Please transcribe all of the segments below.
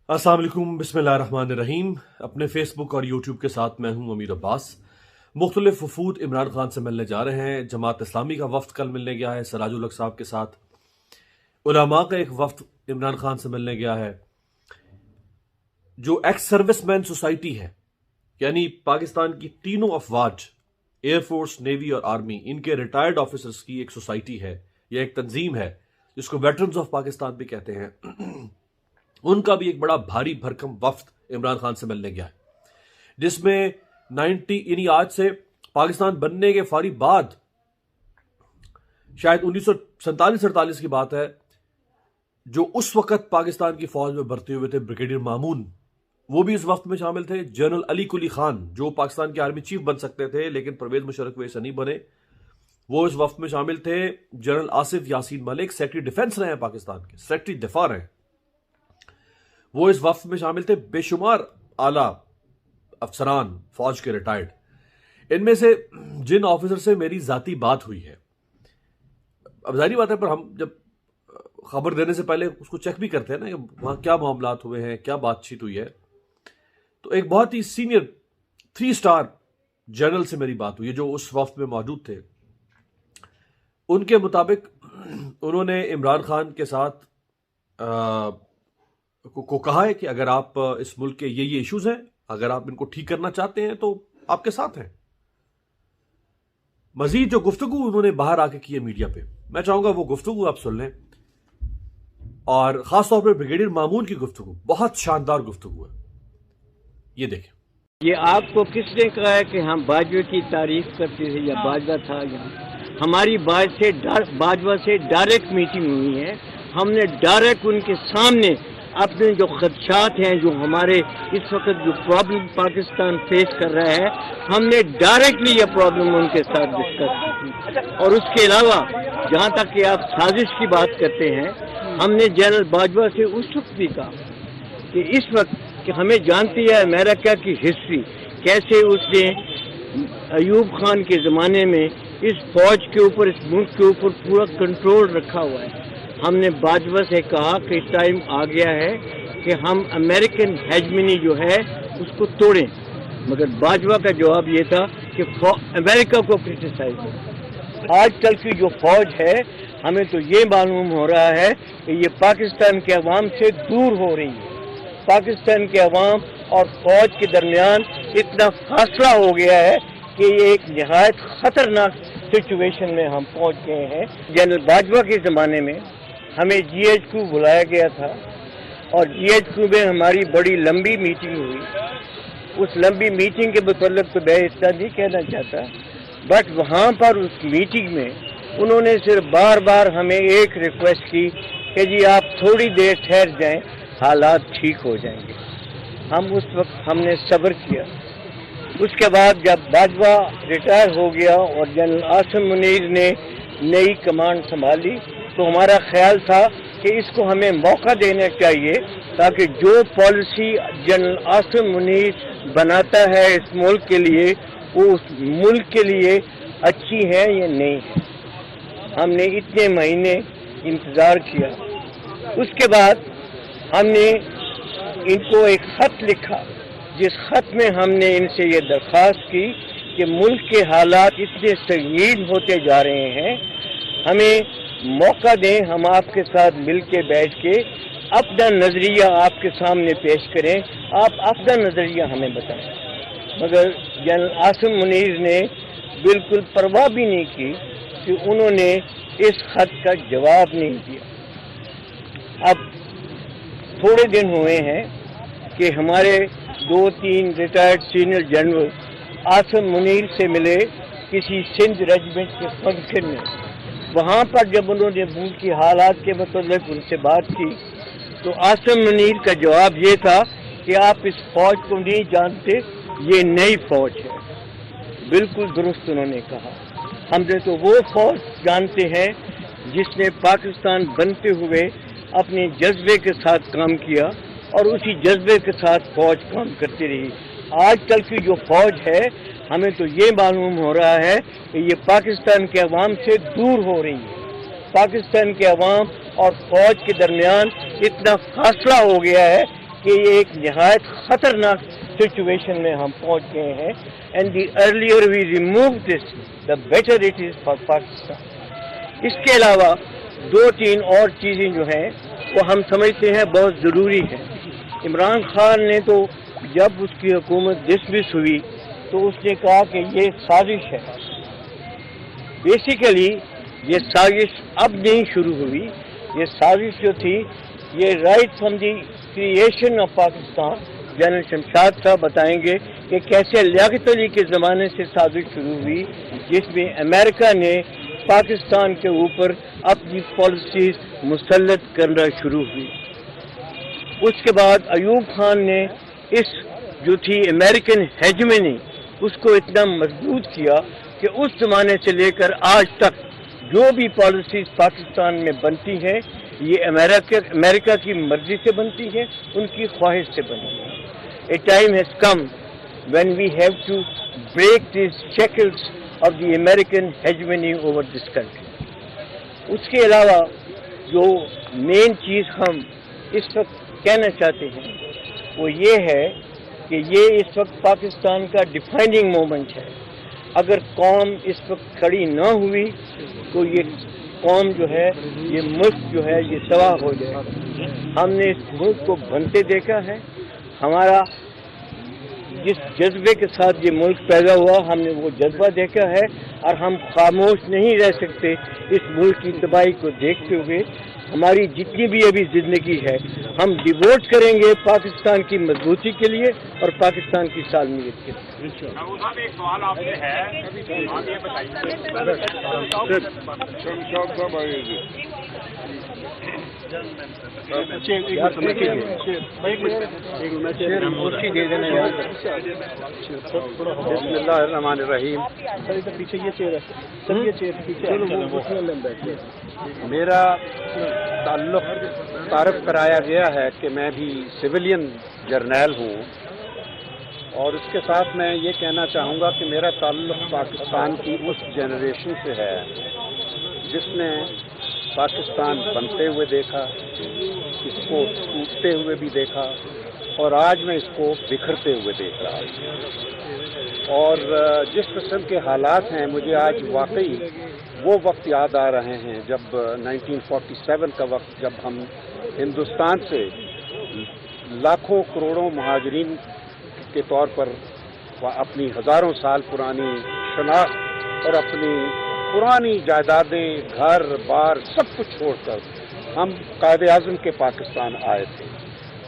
अस्सलाम वालेकुम, बिस्मिल्लाहिर्रहमानिर्रहीम। अपने फेसबुक और यूट्यूब के साथ मैं हूं अमीर अब्बास। मुख्तलिफ वफूद इमरान खान से मिलने जा रहे हैं। जमात इस्लामी का वफ्द कल मिलने गया है सराजुल हक साहब के साथ। उलमा का एक वफ्द इमरान खान से मिलने गया है। जो एक्स सर्विसमैन सोसाइटी है, यानी पाकिस्तान की तीनों अफवाज, एयरफोर्स, नेवी और आर्मी, इनके रिटायर्ड ऑफिसर्स की एक सोसाइटी है या एक तंजीम है जिसको वेटरन्स ऑफ पाकिस्तान भी कहते हैं। उनका भी एक बड़ा भारी भरकम वफ्द इमरान खान से मिलने गया है, जिसमें 90 यानी आज से पाकिस्तान बनने के फारी बाद, शायद 1947-48 की बात है, जो उस वक्त पाकिस्तान की फौज में भर्ती हुए थे ब्रिगेडियर मामून, वो भी इस वफ्त में शामिल थे। जनरल अली कुली खान, जो पाकिस्तान के आर्मी चीफ बन सकते थे लेकिन परवेज मुशर्रफ वैसे नहीं बने, वो इस वफ्त में शामिल थे। General Asif Yasin Malik secretary defence रहे हैं पाकिस्तान के, सेक्रेटरी दिफा रहे हैं, वो इस वफ्त में शामिल थे। बेशुमार आला अफसरान फौज के रिटायर्ड। इनमें से जिन ऑफिसर से मेरी जाती बात हुई है, अब जाहिर बात है, पर हम जब खबर देने से पहले उसको चेक भी करते हैं ना कि वहां क्या मामलात हुए हैं, क्या बातचीत हुई है। तो एक बहुत ही सीनियर 3 स्टार जनरल से मेरी बात हुई है जो उस वफ्त में मौजूद थे। उनके मुताबिक उन्होंने इमरान खान के साथ को कहा है कि अगर आप इस मुल्क के ये इश्यूज हैं, अगर आप इनको ठीक करना चाहते हैं तो आपके साथ हैं। मजीद जो गुफ्तगू उन्होंने बाहर आके की है मीडिया पे, मैं चाहूंगा वो गुफ्तगू आप सुन लें। और खासतौर पर ब्रिगेडियर मामून की गुफ्तगू बहुत शानदार गुफ्तगू है, ये देखें। ये आपको किसने कहा है कि हम बाजवा की तारीफ करते थे या बाजवा था यहाँ? हमारी बाजवा से डायरेक्ट मीटिंग हुई है। हमने डायरेक्ट उनके सामने अपने जो खदशात हैं, जो हमारे इस वक्त जो प्रॉब्लम पाकिस्तान फेस कर रहा है, हमने डायरेक्टली ये प्रॉब्लम उनके साथ डिस्कस की। और उसके अलावा जहाँ तक कि आप साजिश की बात करते हैं, हमने जनरल बाजवा से उस वक्त भी कहा कि इस वक्त कि हमें जानती है अमेरिका की हिस्ट्री, कैसे उसने अयूब खान के ज़माने में इस फौज के ऊपर, इस मुल्क के ऊपर पूरा कंट्रोल रखा हुआ है। हमने बाजवा से कहा कि टाइम आ गया है कि हम अमेरिकन हेजमनी जो है उसको तोड़ें, मगर बाजवा का जवाब ये था कि अमेरिका को क्रिटिसाइज करें। आजकल की जो फौज है, हमें तो ये मालूम हो रहा है कि ये पाकिस्तान के अवाम से दूर हो रही है। पाकिस्तान के अवाम और फौज के दरमियान इतना फासला हो गया है कि ये एक निहायत खतरनाक सिचुएशन में हम पहुंच गए हैं। जनरल बाजवा के ज़माने में हमें GHQ बुलाया गया था और GHQ में हमारी बड़ी लंबी मीटिंग हुई। उस लंबी मीटिंग के मतलब तो मैं इतना नहीं कहना चाहता, बट वहाँ पर उस मीटिंग में उन्होंने सिर्फ बार बार हमें एक रिक्वेस्ट की कि जी आप थोड़ी देर ठहर जाएं, हालात ठीक हो जाएंगे। हम उस वक्त हमने सब्र किया। उसके बाद जब बाजवा रिटायर हो गया और जनरल आसिम मुनीर ने नई कमांड संभाली, तो हमारा ख्याल था कि इसको हमें मौका देना चाहिए ताकि जो पॉलिसी जनरल आसिम मुनीर बनाता है इस मुल्क के लिए, वो उस मुल्क के लिए अच्छी है या नहीं है। हमने इतने महीने इंतज़ार किया। उसके बाद हमने इनको एक ख़त लिखा, जिस ख़त में हमने इनसे ये दरख्वास्त की कि मुल्क के हालात इतने संगीन होते जा रहे हैं, हमें मौका दें, हम आपके साथ मिल के बैठ के अपना नज़रिया आपके सामने पेश करें, आप अपना नज़रिया हमें बताएं। मगर जनरल आसिम मुनीर ने बिल्कुल परवाह भी नहीं की कि उन्होंने इस ख़त का जवाब नहीं दिया। अब थोड़े दिन हुए हैं कि हमारे 2-3 retired senior general Asim Munir से मिले किसी सिंध रेजिमेंट के फंक्शन में। वहाँ पर जब उन्होंने मुल्क की हालात के मतलब उनसे बात की, तो आसिम मुनीर का जवाब ये था कि आप इस फौज को नहीं जानते, ये नई फौज है। बिल्कुल दुरुस्त उन्होंने कहा। हमने तो वो फौज जानते हैं जिसने पाकिस्तान बनते हुए अपने जज्बे के साथ काम किया और उसी जज्बे के साथ फौज काम करती रही। आजकल की जो फौज है, हमें तो ये मालूम हो रहा है कि ये पाकिस्तान के अवाम से दूर हो रही है। पाकिस्तान के अवाम और फौज के दरमियान इतना फासला हो गया है کہ یہ ایک نہایت خطرناک سچویشن میں ہم پہنچ گئے ہیں. And the earlier we remove this the better it is for Pakistan. اس کے علاوہ 2-3 اور چیزیں جو ہیں وہ ہم سمجھتے ہیں بہت ضروری ہیں. عمران خان نے تو جب اس کی حکومت ڈسمس ہوئی تو اس نے کہا کہ یہ سازش ہے. بیسیکلی یہ سازش اب نہیں شروع ہوئی. یہ سازش جو تھی یہ right from the creation of Pakistan. General Shamshad صاحب بتائیں گے کہ کیسے لیاقت علی کے زمانے سے سازش شروع ہوئی جس میں امریکہ نے پاکستان کے اوپر اپنی پالیسیز مسلط کرنا شروع ہوئی. اس کے بعد ایوب خان نے اس جو تھی امریکن ہیجمنی اس کو اتنا مضبوط کیا کہ اس زمانے سے لے کر آج تک جو بھی پالیسیز پاکستان میں بنتی ہیں یہ امریکہ کی مرضی سے بنتی ہیں, ان کی خواہش سے بنتی ہیں. A time has come when we have to break these shackles of the American hegemony over this country. اس کے علاوہ جو مین چیز ہم اس وقت کہنا چاہتے ہیں وہ یہ ہے کہ یہ اس وقت پاکستان کا ڈیفائننگ مومنٹ ہے. اگر قوم اس وقت کھڑی نہ ہوئی تو یہ قوم جو ہے, یہ ملک جو ہے یہ تباہ ہو جائے گا. ہم نے اس ملک کو بنتے دیکھا ہے. ہمارا جس جذبے کے ساتھ یہ ملک پیدا ہوا ہم نے وہ جذبہ دیکھا ہے اور ہم خاموش نہیں رہ سکتے اس ملک کی تباہی کو دیکھتے ہوئے. ہماری جتنی بھی ابھی زندگی ہے ہم ڈیووٹ کریں گے پاکستان کی مضبوطی کے لیے اور پاکستان کی سالمیت کے لیے. ایک سوال آپ سے ہے, آپ یہ بتائیے بسم اللہ الرحمن الرحیم. میرا تعلق تعارف کرایا گیا ہے کہ میں بھی سویلین جرنیل ہوں, اور اس کے ساتھ میں یہ کہنا چاہوں گا کہ میرا تعلق پاکستان کی اس جنریشن سے ہے جس نے پاکستان بنتے ہوئے دیکھا, اس کو ٹوٹتے ہوئے بھی دیکھا, اور آج میں اس کو بکھرتے ہوئے دیکھ رہا ہوں. اور جس قسم کے حالات ہیں مجھے آج واقعی وہ وقت یاد آ رہے ہیں جب 1947 کا وقت, جب ہم ہندوستان سے لاکھوں کروڑوں مہاجرین کے طور پر اپنی ہزاروں سال پرانی شناخت اور اپنی پرانی جائیدادیں, گھر بار سب کچھ چھوڑ کر ہم قائد اعظم کے پاکستان آئے تھے.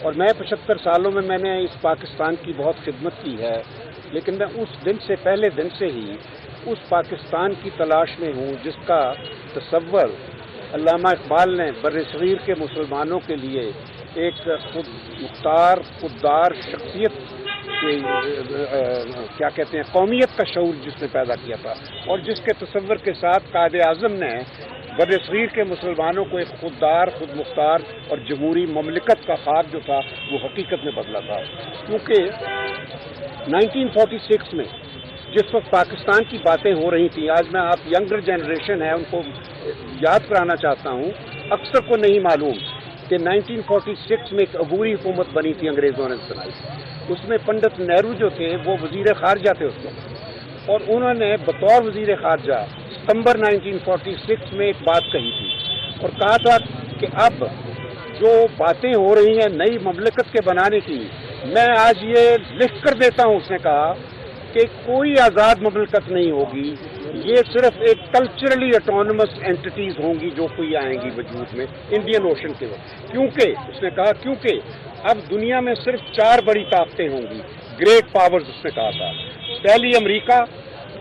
اور میں 75 سالوں میں نے اس پاکستان کی بہت خدمت کی ہے, لیکن میں اس دن سے پہلے دن سے ہی اس پاکستان کی تلاش میں ہوں جس کا تصور علامہ اقبال نے بر صغیر کے مسلمانوں کے لیے ایک خود مختار خوددار شخصیت کیا کہتے ہیں قومیت کا شعور جس نے پیدا کیا تھا, اور جس کے تصور کے ساتھ قائد اعظم نے بر صغیر کے مسلمانوں کو ایک خوددار, خود مختار اور جمہوری مملکت کا خواب جو تھا وہ حقیقت میں بدلا تھا. کیونکہ 1946 میں جس وقت پاکستان کی باتیں ہو رہی تھیں, آج میں آپ ینگر جنریشن ہے ان کو یاد کرانا چاہتا ہوں, اکثر کو نہیں معلوم کہ 1946 میں ایک عبوری حکومت بنی تھی انگریزوں نے بنائی. اس میں پنڈت نہرو جو تھے وہ وزیر خارجہ تھے اس وقت, اور انہوں نے بطور وزیر خارجہ ستمبر 1946 میں ایک بات کہی تھی اور کہا تھا کہ اب جو باتیں ہو رہی ہیں نئی مملکت کے بنانے کی, میں آج یہ لکھ کر دیتا ہوں, اس نے کہا کہ کوئی آزاد مملکت نہیں ہوگی, یہ صرف ایک کلچرلی اٹونومس اینٹیز ہوں گی جو کوئی آئیں گی وجود میں انڈین اوشن کے وقت. کیونکہ اس نے کہا کیونکہ اب دنیا میں صرف 4 بڑی طاقتیں ہوں گی, گریٹ پاورز اس نے کہا تھا. پہلی امریکہ,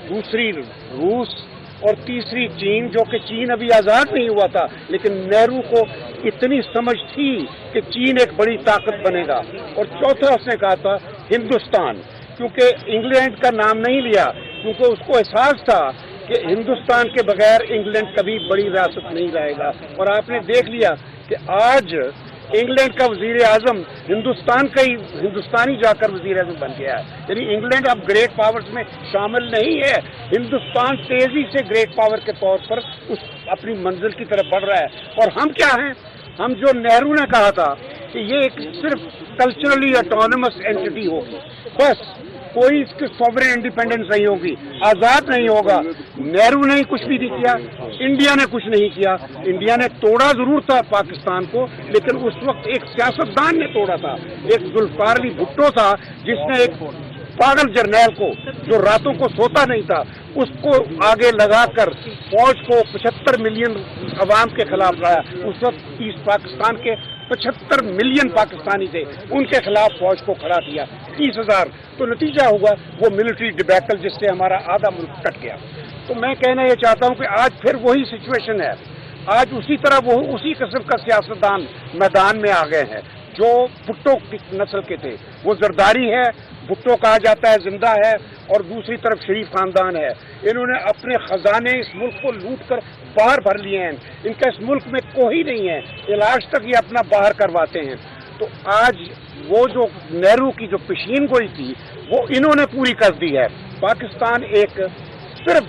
دوسری روس اور تیسری چین, جو کہ چین ابھی آزاد نہیں ہوا تھا لیکن نہرو کو اتنی سمجھ تھی کہ چین ایک بڑی طاقت بنے گا. اور چوتھا اس نے کہا تھا ہندوستان, کیونکہ انگلینڈ کا نام نہیں لیا کیونکہ اس کو احساس تھا کہ ہندوستان کے بغیر انگلینڈ کبھی بڑی ریاست نہیں رہے گا. اور آپ نے دیکھ لیا کہ آج انگلینڈ کا وزیر اعظم ہندوستان کا ہی ہندوستانی جا کر وزیر اعظم بن گیا ہے. یعنی انگلینڈ اب گریٹ پاورز میں شامل نہیں ہے, ہندوستان تیزی سے گریٹ پاور کے طور پر اس اپنی منزل کی طرف بڑھ رہا ہے. اور ہم کیا ہیں, ہم جو نہرو نے کہا تھا کہ یہ ایک صرف کلچرلی آٹونمس اینٹی ہوگی، بس کوئی اس کی سوورن انڈیپینڈنس نہیں ہوگی، آزاد نہیں ہوگا۔ نہرو نے کچھ بھی نہیں کیا، انڈیا نے کچھ نہیں کیا، انڈیا نے توڑا ضرور تھا پاکستان کو، لیکن اس وقت ایک سیاستدان نے توڑا تھا، ایک ذوالفقار علی بھٹو تھا جس نے ایک پاگل جرنیل کو جو راتوں کو سوتا نہیں تھا اس کو آگے لگا کر فوج کو 75 ملین عوام کے خلاف لایا۔ اس وقت ایسٹ پاکستان کے 75 ملین پاکستانی تھے، ان کے خلاف فوج کو کھڑا کیا 30,000، تو نتیجہ ہوا وہ ملٹری ڈبیکل جس سے ہمارا آدھا ملک کٹ گیا۔ تو میں کہنا یہ چاہتا ہوں کہ آج پھر وہی سچویشن ہے، آج اسی طرح وہ اسی قسم کا سیاستدان میدان میں آ گئے ہیں جو بھٹو کی نسل کے تھے۔ وہ زرداری ہے، بھٹو کہا جاتا ہے زندہ ہے، اور دوسری طرف شریف خاندان ہے۔ انہوں نے اپنے خزانے اس ملک کو لوٹ کر باہر بھر لیے ہیں، ان کا اس ملک میں کوئی نہیں ہے، علاج تک یہ اپنا باہر کرواتے ہیں۔ تو آج وہ جو نہرو کی جو پیشین گوئی تھی وہ انہوں نے پوری کر دی ہے۔ پاکستان ایک صرف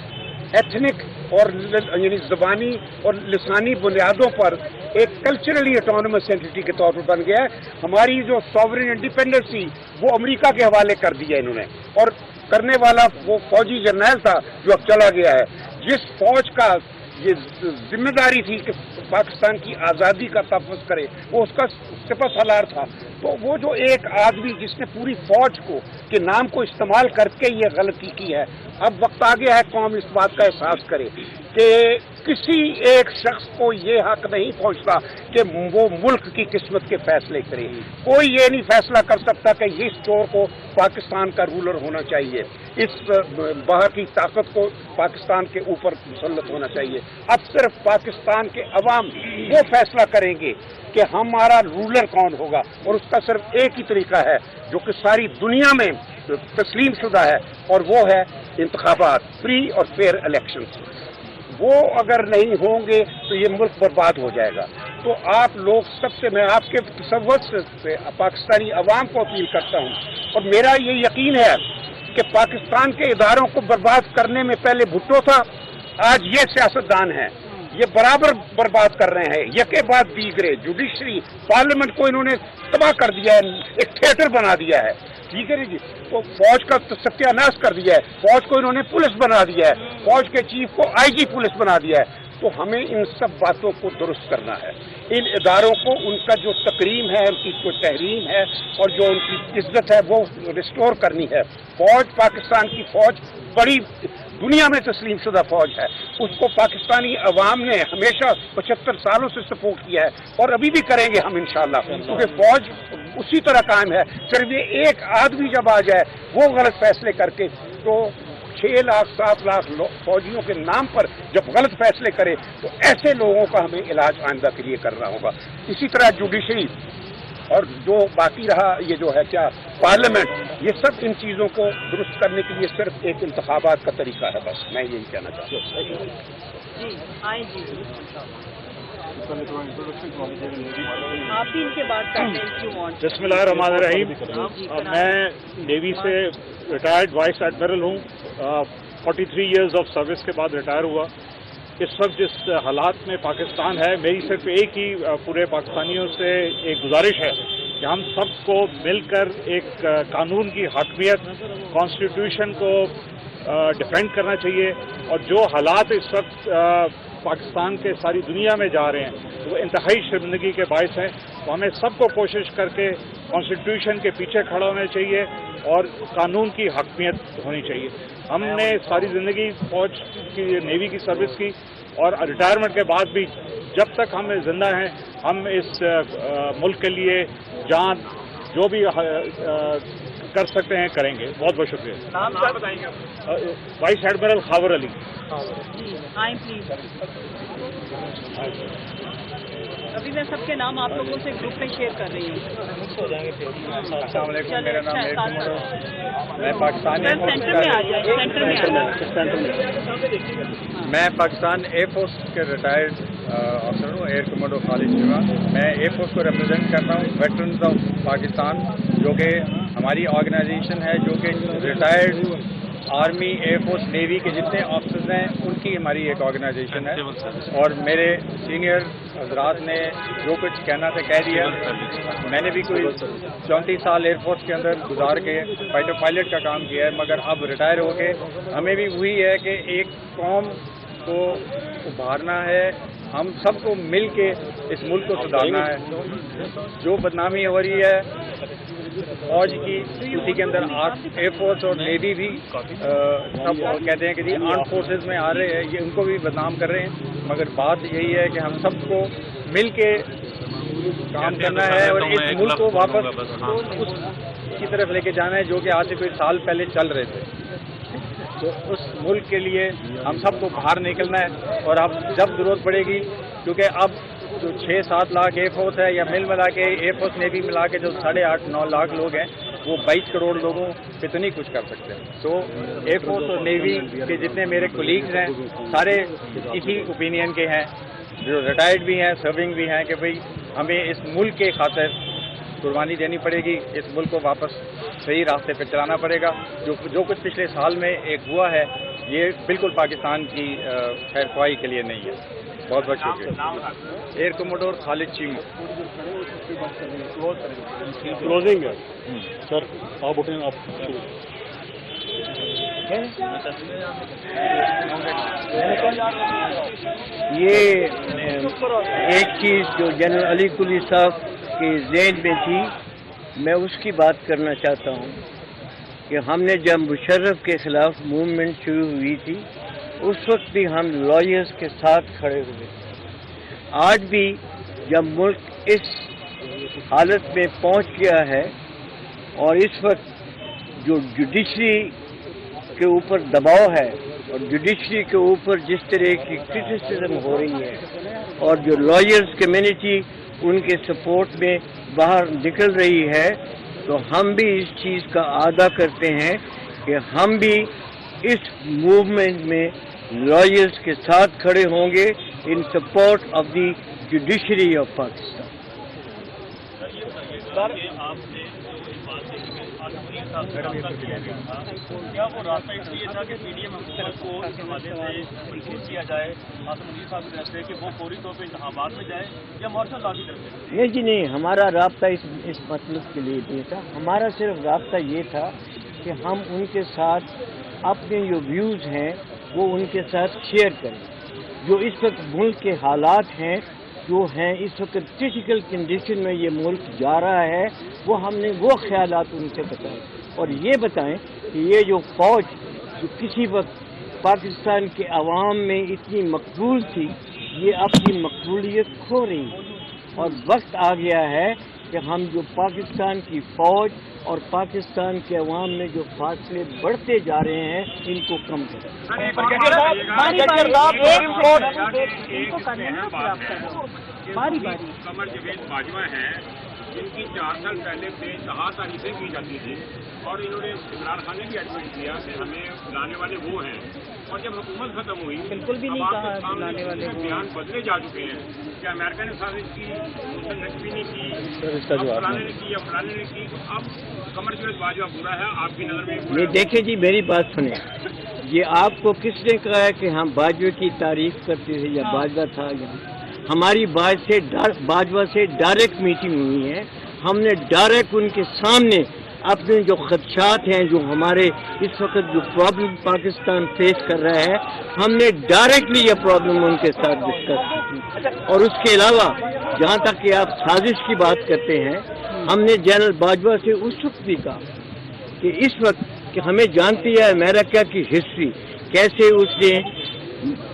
ایتھنک اور یعنی زبانی اور لسانی بنیادوں پر ایک کلچرلی آٹونمس اینٹی کے طور پر بن گیا ہے۔ ہماری جو سوورن انڈیپینڈنس تھی وہ امریکہ کے حوالے کر دی ہے انہوں نے، اور کرنے والا وہ فوجی جرنیل تھا جو اب چلا گیا ہے، جس فوج کا یہ ذمہ داری تھی کہ پاکستان کی آزادی کا تحفظ کرے، وہ اس کا سپہ سالار تھا۔ تو وہ جو ایک آدمی جس نے پوری فوج کو کے نام کو استعمال کر کے یہ غلطی کی ہے، اب وقت آ گیا ہے قوم اس بات کا احساس کرے کہ کسی ایک شخص کو یہ حق نہیں پہنچتا کہ وہ ملک کی قسمت کے فیصلے کرے۔ کوئی یہ نہیں فیصلہ کر سکتا کہ اس چور کو پاکستان کا رولر ہونا چاہیے، اس باہر کی طاقت کو پاکستان کے اوپر مسلط ہونا چاہیے۔ اب صرف پاکستان کے عوام وہ فیصلہ کریں گے کہ ہمارا رولر کون ہوگا، اور اس کا صرف ایک ہی طریقہ ہے جو کہ ساری دنیا میں تسلیم شدہ ہے، اور وہ ہے انتخابات، فری اور فیئر الیکشنز۔ وہ اگر نہیں ہوں گے تو یہ ملک برباد ہو جائے گا۔ تو آپ لوگ سب سے، میں آپ کے تصور سے پاکستانی عوام کو اپیل کرتا ہوں، اور میرا یہ یقین ہے کہ پاکستان کے اداروں کو برباد کرنے میں پہلے بھٹو تھا، آج یہ سیاستدان ہیں، یہ برابر برباد کر رہے ہیں، یکے بعد دیگرے۔ جوڈیشری پارلیمنٹ کو انہوں نے تباہ کر دیا ہے، ایک تھیٹر بنا دیا ہے، ٹھیک ہے جی۔ تو فوج کا ستیہ ناش کر دیا ہے، فوج کو انہوں نے پولیس بنا دیا ہے، فوج کے چیف کو آئی جی پولیس بنا دیا ہے۔ تو ہمیں ان سب باتوں کو درست کرنا ہے، ان اداروں کو ان کا جو تکریم ہے، ان کی جو تحریم ہے اور جو ان کی عزت ہے وہ ریسٹور کرنی ہے۔ فوج، پاکستان کی فوج بڑی دنیا میں تسلیم شدہ فوج ہے، اس کو پاکستانی عوام نے ہمیشہ 75 سالوں سے سپورٹ کیا ہے، اور ابھی بھی کریں گے ہم انشاءاللہ، کیونکہ فوج اسی طرح قائم ہے۔ صرف یہ ایک آدمی جب آ جائے وہ غلط فیصلے کر کے، تو 6 لاکھ 7 لاکھ فوجیوں کے نام پر جب غلط فیصلے کرے تو ایسے لوگوں کا ہمیں علاج آئندہ کے لیے کرنا ہوگا۔ اسی طرح جوڈیشری اور جو باقی رہا یہ جو ہے کیا پارلیمنٹ، یہ سب ان چیزوں کو درست کرنے کے لیے صرف ایک انتخابات کا طریقہ ہے، بس میں یہی کہنا چاہتا ہوں۔ آپ بھی ان کے بعد بسم اللہ الرحمن الرحیم۔ میں نیوی سے ریٹائرڈ وائس ایڈمرل ہوں، 43 ایئرز آف سروس کے بعد ریٹائر ہوا۔ اس وقت جس حالات میں پاکستان ہے، میری صرف ایک ہی پورے پاکستانیوں سے ایک گزارش ہے کہ ہم سب کو مل کر ایک قانون کی حاکمیت، کانسٹیٹیوشن کو ڈیفینڈ کرنا چاہیے، اور جو حالات اس وقت پاکستان کے ساری دنیا میں جا رہے ہیں وہ انتہائی شرمندگی کے باعث ہیں۔ تو ہمیں سب کو کوشش کر کے کانسٹیٹیوشن کے پیچھے کھڑا ہونا چاہیے اور قانون کی حاکمیت ہونی چاہیے۔ ہم نے ساری زندگی فوج کی، نیوی کی سروس کی، اور ریٹائرمنٹ کے بعد بھی جب تک ہم زندہ ہیں ہم اس ملک کے لیے جان جو بھی کر سکتے ہیں کریں گے۔ بہت بہت شکریہ۔ نام کیا بتائیں گے؟ وائس ایڈمرل خاور علی۔ آئیں پلیز۔ ابھی میں سب کے نام آپ لوگوں سے گروپ میں شیئر کر رہی ہوں۔ السلام علیکم، میرا نام ایئر کمانڈر، میں پاکستان سینٹر میں آ جائیں، سینٹر میں آ میں پاکستان ایئر فورس کے ریٹائرڈ افسر ہوں، ایئر کمانڈر خالد شیوا۔ میں ایئر فورس کو ریپرزینٹ کرتا ہوں، ویٹرنز آف پاکستان، جو کہ ہماری آرگنائزیشن ہے جو کہ ریٹائرڈ आर्मी, एयरफोर्स, नेवी के जितने ऑफिसर्स हैं उनकी हमारी एक ऑर्गेनाइजेशन है और मेरे सीनियर हजरात ने जो कुछ कहना था कह दिया। मैंने भी कोई 34 साल एयरफोर्स के अंदर गुजार के फाइटर पायलट का काम किया है, मगर अब रिटायर हो के हमें भी वही है कि एक कौम को उभारना है, हम सबको मिल के इस मुल्क को सुधारना है। जो बदनामी हो रही है फौज की, उसी के अंदर एयरफोर्स और नेवी भी सब कहते हैं कि जी आर्म फोर्सेस में आ रहे हैं, ये उनको भी बदनाम कर रहे हैं, मगर बात यही है कि हम सबको मिल के काम करना है और इस मुल्क को वापस उसकी तरफ लेके जाना है जो कि आज से कोई साल पहले चल रहे थे। तो उस मुल्क के लिए हम सबको बाहर निकलना है और अब जब जरूरत पड़ेगी, क्योंकि अब जो 6-7 लाख एयरफोर्स है या मिल मिला के एयरफोर्स नेवी मिला के जो 8.5-9 लाख लोग हैं वो 22 करोड़ लोगों पे तो नहीं कुछ कर सकते। तो एयरफोर्स और नेवी के जितने मेरे कोलीग्स हैं सारे इसी ओपिनियन के हैं, जो रिटायर्ड भी हैं, सर्विंग भी हैं, कि भाई हमें इस मुल्क के खातिर कुर्बानी देनी पड़ेगी, इस मुल्क को वापस सही रास्ते पे चलाना पड़ेगा। जो कुछ पिछले साल में एक हुआ है ये बिल्कुल पाकिस्तान की खैरख्वाही के लिए नहीं है। बहुत बहुत शुक्रिया। Air commodore Khalid Cheema. Closing है सर, आप उठें, आप ये एक चीज़ जो जनरल अली कुली साहब के ज़हन में थी, मैं उसकी बात करना चाहता हूँ कि हमने जब मुशर्रफ के ख़िलाफ़ मूवमेंट शुरू हुई थी उस वक्त भी हम लॉयर्स के साथ खड़े हुए। आज भी जब मुल्क इस हालत में पहुंच गया है और इस वक्त जो जुडिशरी के ऊपर दबाव है और जुडिशरी के ऊपर जिस तरह की क्रिटिसिज्म हो रही है और जो लॉयर्स कम्युनिटी उनके सपोर्ट में बाहर निकल रही है, तो हम भी इस चीज़ का आदा करते हैं कि हम भी इस मूवमेंट में लॉयर्स के साथ खड़े होंगे इन support of the judiciary of Pakistan. क्या वो रास्ता इसलिए था कि पीडीएम हुकूमत को इस हवाले से मंजूर किया जाए, आसिम मुनीर साहब की तरफ से कि वो फौरी तौर पर इंतखाबात में जाए, या मार्शल लॉ की तरफ से? नहीं जी नहीं, हमारा रास्ता इस मतलब के लिए नहीं था। हमारा सिर्फ रास्ता ये था कि हम उनके साथ अपने जो व्यूज़ हैं वो उनके साथ शेयर करें। जो इस वक्त मुल्क के हालात हैं, जो हैं इस वक्त क्रिटिकल कंडीशन में ये मुल्क जा रहा है, वो हमने वो ख्यालात उनसे बताए और ये बताएं कि ये जो फौज जो किसी वक्त पाकिस्तान के अवाम में इतनी मकबूल थी, ये अपनी मकबूलियत खो रही है और वक्त आ गया है कि हम जो पाकिस्तान की फौज और पाकिस्तान के अवाम में जो फासले बढ़ते जा रहे हैं इनको कम करें। कमर जवेद बाजवा हैं जिनकी 4 साल पहले बेतहा तारीफें की जाती थी और इन्होंने इमरान खान ने भी एडमिट किया कि हमें बुलाने वाले वो हैं, और जब हुकूमत खत्म हुई बिल्कुल भी नहीं कहा बुलाने वाले वो बयान बदले जा चुके हैं कि अमेरिका ने साजिश की, नकवी ने की, फलाने ने की या फलाने ने की। तो अब कमर जवेद बाजवा बुरा है आपकी नज़र में? ये देखें जी, मेरी बात सुने, ये आपको किसने कहा है कि हम बाजवा की तारीफ करते थे या बाजवा था? हमारी बाजवा से डायरेक्ट मीटिंग हुई है। हमने डायरेक्ट उनके सामने अपने जो खदशात हैं, जो हमारे इस वक्त जो प्रॉब्लम पाकिस्तान फेस कर रहा है, हमने डायरेक्टली ये प्रॉब्लम उनके साथ डिस्कस की। और उसके अलावा जहाँ तक कि आप साजिश की बात करते हैं, हमने जनरल बाजवा से उस वक्त भी कहा कि इस वक्त कि हमें जानती है अमेरिका की हिस्ट्री, कैसे उसने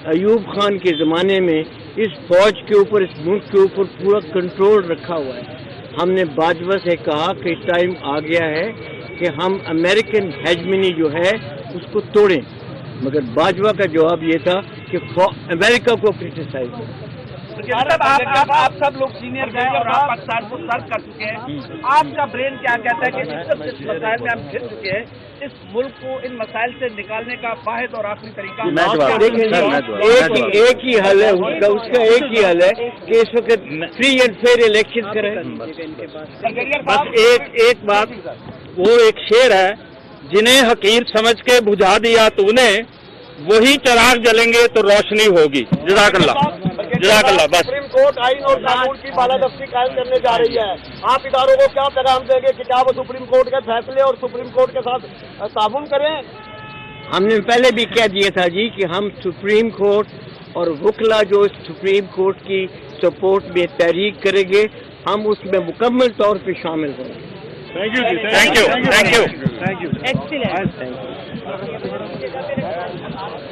अयूब खान के ज़माने में इस फौज के ऊपर, इस मुल्क के ऊपर पूरा कंट्रोल रखा हुआ है। हमने बाजवा से कहा कि टाइम आ गया है कि हम अमेरिकन हेजमनी जो है उसको तोड़ें, मगर बाजवा का जवाब ये था कि अमेरिका को क्रिटिसाइज करें। आप सब लोग सीनियर गए और आप पाकिस्तान को सर्व कर चुके हैं, आपका ब्रेन क्या कहता है कि इस मसाइल में हम घिर चुके हैं, इस मुल्क को इन मसाइल से निकालने का वाहिद और आखिरी तरीका? एक ही हल है उसका एक ही हल है कि इस वक्त फ्री एंड फेयर इलेक्शन करें। बस एक बात, वो एक शेर है जिन्हें हकीर समझ के बुझा दिया तूने, वही चिराग जलेंगे तो रोशनी होगी। जज़ाकल्लाह, जज़ाकल्लाह। बस सुप्रीम कोर्ट आइन और कानून की बालादस्ती कायम करने जा रही है, आप इदारों को क्या पैगाम देंगे कि क्या वो सुप्रीम कोर्ट के फैसले और सुप्रीम कोर्ट के साथ ताउन करें? हमने पहले भी कह दिया था जी कि हम सुप्रीम कोर्ट और वकला जो सुप्रीम कोर्ट की सपोर्ट में तहरीक करेंगे, हम उसमें मुकम्मल तौर पे शामिल होंगे। थैंक यू जी, thank you, thank you. Excellent. Thank you.